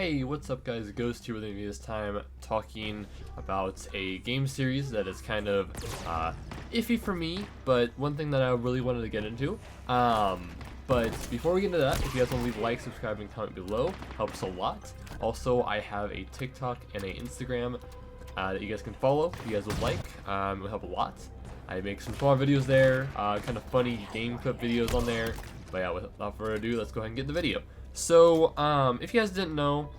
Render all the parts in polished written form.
Hey, what's up guys, Ghost here with me this time talking about a game series that is kind of iffy for me, but one thing that I really wanted to get into. But before we get into that, if you guys want to leave a like, subscribe, and comment below, helps a lot. Also, I have a TikTok and a Instagram that you guys can follow if you guys would like. It would help a lot. I make some small videos there, kind of funny game clip videos on there. But yeah, without further ado, let's go ahead and get the video. So, if you guys didn't know,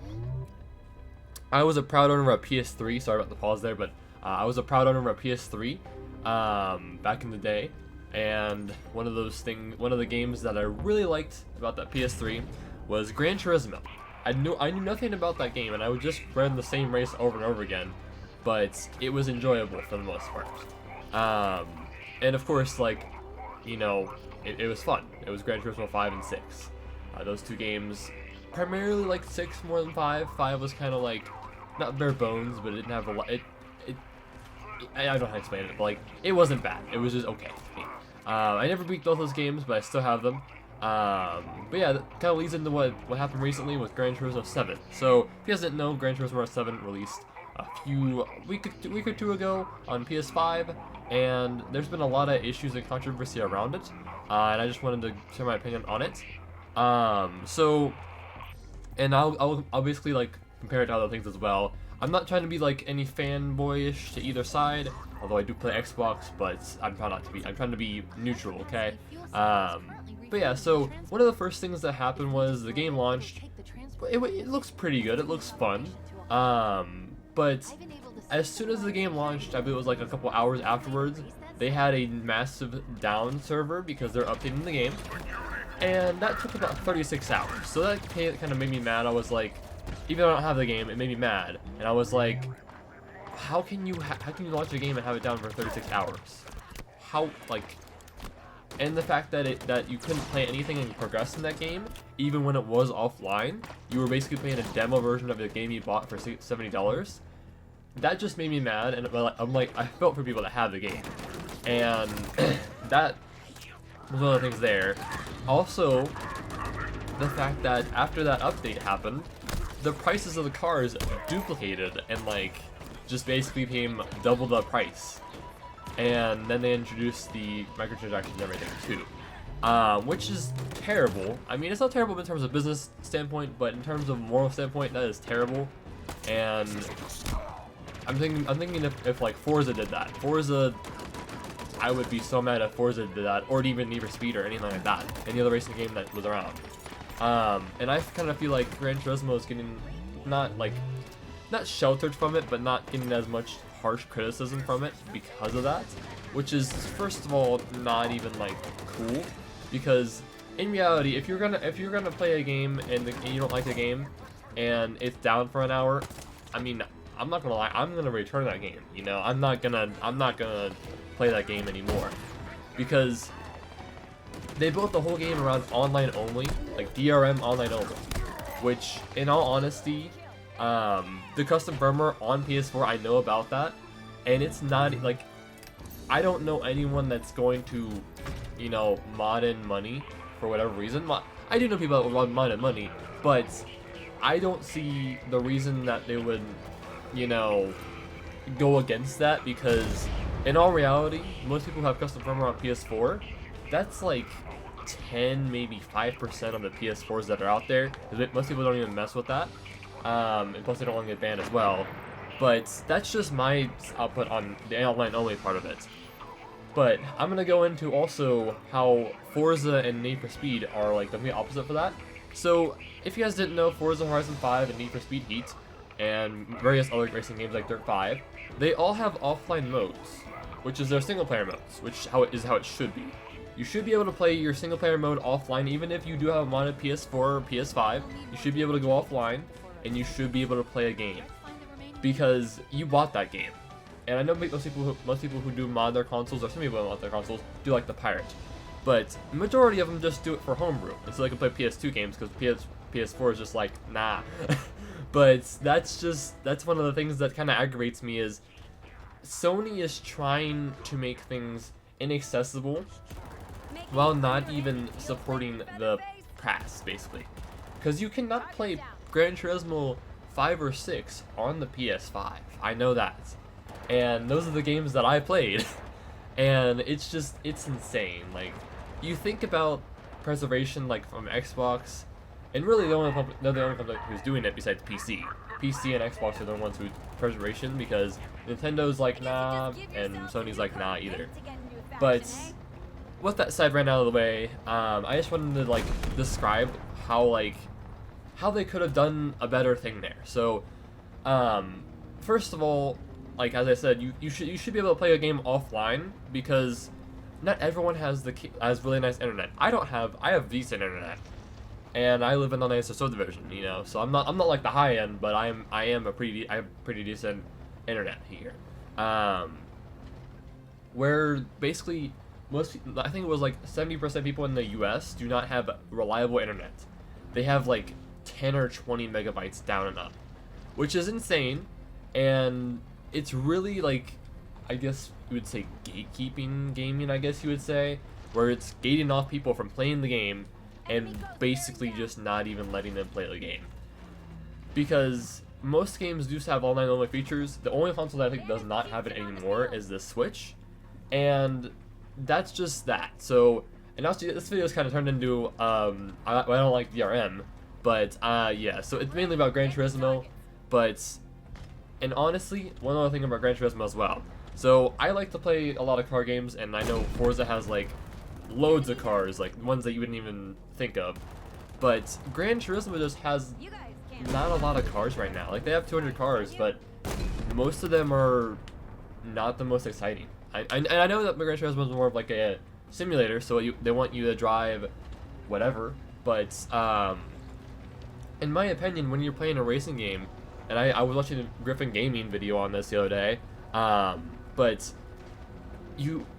I was a proud owner of a PS3. Sorry about the pause there, but I was a proud owner of a PS3 back in the day. And one of the games that I really liked about that PS3 was Gran Turismo. I knew nothing about that game, and I would just run the same race over and over again, but it was enjoyable for the most part. And of course, like, you know, it was fun. It was Gran Turismo 5 and 6. Those two games, primarily like 6 more than 5. 5 was kind of like, not bare bones, but it didn't have a lot. I don't know how to explain it, but like, it wasn't bad. It was just okay. I never beat both those games, but I still have them. But yeah, that kind of leads into what happened recently with Gran Turismo 7. So, if you guys didn't know, Gran Turismo 7 released a week or two ago on PS5, and there's been a lot of issues and controversy around it, and I just wanted to share my opinion on it. And I'll basically like compare it to other things as well. I'm not trying to be like any fanboyish to either side, although I do play Xbox, but I'm trying not to be. I'm trying to be neutral, okay? But yeah, so one of the first things that happened was the game launched. It looks pretty good. It looks fun. But as soon as the game launched, I believe it was like a couple hours afterwards, they had a massive down server because they're updating the game. And that took about 36 hours, so that kind of made me mad. I was like, even though I don't have the game, it made me mad, and I was like, how can you launch a game and have it down for 36 hours? How, like, and the fact that you couldn't play anything and progress in that game, even when it was offline, you were basically playing a demo version of the game you bought for $70. That just made me mad, and I'm like, I felt for people that have the game, and that was one of the things there. Also, the fact that after that update happened, the prices of the cars duplicated and like just basically became double the price. And then they introduced the microtransactions and everything too, which is terrible. I mean, it's not terrible in terms of business standpoint, but in terms of moral standpoint, that is terrible. And I'm thinking if like Forza did that, I would be so mad if Forza did that, or even Need for Speed or anything like that, any other racing game that was around. And I kind of feel like Gran Turismo is getting not sheltered from it, but not getting as much harsh criticism from it because of that, which is first of all not even like cool, because in reality, if you're gonna play a game and you don't like the game and it's down for an hour, I mean, I'm not gonna lie, I'm gonna return that game. You know, I'm not gonna play that game anymore, because they built the whole game around online only, like DRM online only, which in all honesty, the custom firmware on PS4, I know about that, and it's not like, I don't know anyone that's going to, you know, mod in money for whatever reason. I do know people that would mod in money, but I don't see the reason that they would, you know, go against that, because in all reality, most people who have custom firmware on PS4, that's like 10, maybe 5% of the PS4s that are out there. Most people don't even mess with that, and plus they don't want to get banned as well. But that's just my output on the online only part of it. But I'm gonna go into also how Forza and Need for Speed are like the complete opposite for that. So if you guys didn't know, Forza Horizon 5 and Need for Speed Heat and various other racing games like Dirt 5, they all have offline modes, which is their single player modes, which is how it should be. You should be able to play your single player mode offline, even if you do have a modded PS4 or PS5. You should be able to go offline, and you should be able to play a game, because you bought that game. And I know most people who do mod their consoles, or some people who mod their consoles, do like the pirate, but the majority of them just do it for homebrew, and so they can play PS2 games, because PS4 is just like, nah. But that's one of the things that kind of aggravates me, is Sony is trying to make things inaccessible while not even supporting the past, basically. Because you cannot play Gran Turismo 5 or 6 on the PS5. I know that. And those are the games that I played. And it's insane. Like, you think about preservation, like, from Xbox, and really they're the only company who's doing it besides PC. PC and Xbox are the ones who preservation, because Nintendo's like, nah, and Sony's like, nah, either. But with that said, right out of the way, I just wanted to, like, describe how they could have done a better thing there. So, first of all, like, as I said, you should be able to play a game offline, because not everyone has really nice internet. I have decent internet, and I live in a nicer subdivision, you know. So I'm not like the high end, but I have pretty decent internet here. Where basically I think it was like 70% people in the U.S. do not have reliable internet. They have like 10 or 20 megabytes down and up, which is insane, and it's really, like, I guess you would say gatekeeping gaming, I guess you would say, where it's gating off people from playing the game and basically just not even letting them play the game. Because most games do have online only features. The only console that I think does not have it anymore is the Switch, and that's just that. So, and also this video is kind of turned into I don't like DRM, but yeah, so it's mainly about Gran Turismo, and honestly, one other thing about Gran Turismo as well. So I like to play a lot of car games, and I know Forza has like loads of cars, like ones that you wouldn't even think of. But Gran Turismo just has not a lot of cars right now. Like, they have 200 cars, but most of them are not the most exciting. And I know that Gran Turismo is more of like a simulator, so they want you to drive whatever. But in my opinion, when you're playing a racing game, and I was watching a Griffin Gaming video on this the other day, but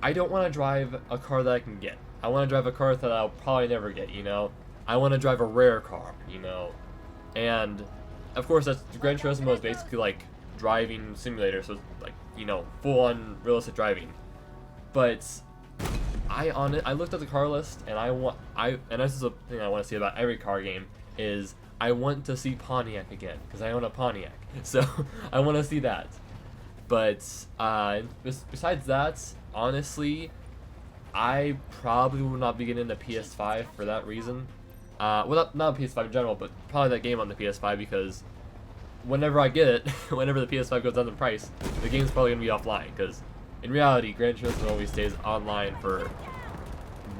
I don't want to drive a car that I can get. I want to drive a car that I'll probably never get, you know? I want to drive a rare car, you know? And, of course, Gran Turismo is basically like driving simulator, so it's like, you know, full-on realistic driving. But I looked at the car list, and and this is a thing I want to see about every car game, is I want to see Pontiac again, because I own a Pontiac. So I want to see that. But besides that, honestly, I probably will not be getting the PS5 for that reason. Well, not PS5 in general, but probably that game on the PS5, because whenever I get it, whenever the PS5 goes down in price, the game's probably going to be offline, because in reality, Gran Turismo always stays online for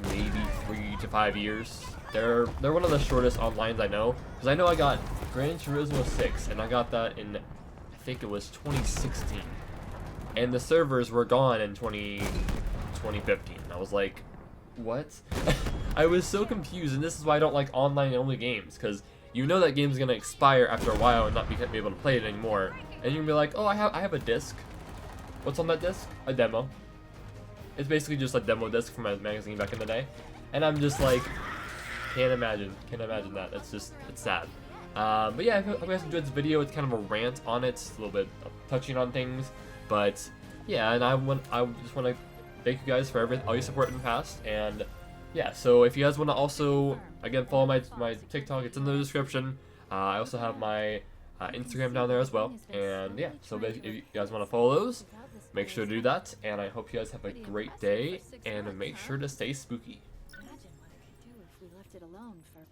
maybe 3 to 5 years. They're one of the shortest onlines I know, because I know I got Gran Turismo 6, and I got that in, I think it was 2016, and the servers were gone in 2015. I was like, what? I was so confused, and this is why I don't like online-only games, because you know that game's gonna expire after a while and not be able to play it anymore, and you're gonna be like, oh, I have a disc. What's on that disc? A demo. It's basically just a demo disc from a magazine back in the day, and I'm just like, can't imagine that. It's sad. But yeah, I hope you guys enjoyed this video. It's kind of a rant on it, a little bit touching on things, but yeah, and I just want to thank you guys for all your support in the past, and yeah, so if you guys want to also, again, follow my TikTok, it's in the description. I also have my Instagram down there as well, and yeah, so if you guys want to follow those, make sure to do that, and I hope you guys have a great day, and make sure to stay spooky. Imagine what it could do if we left it alone for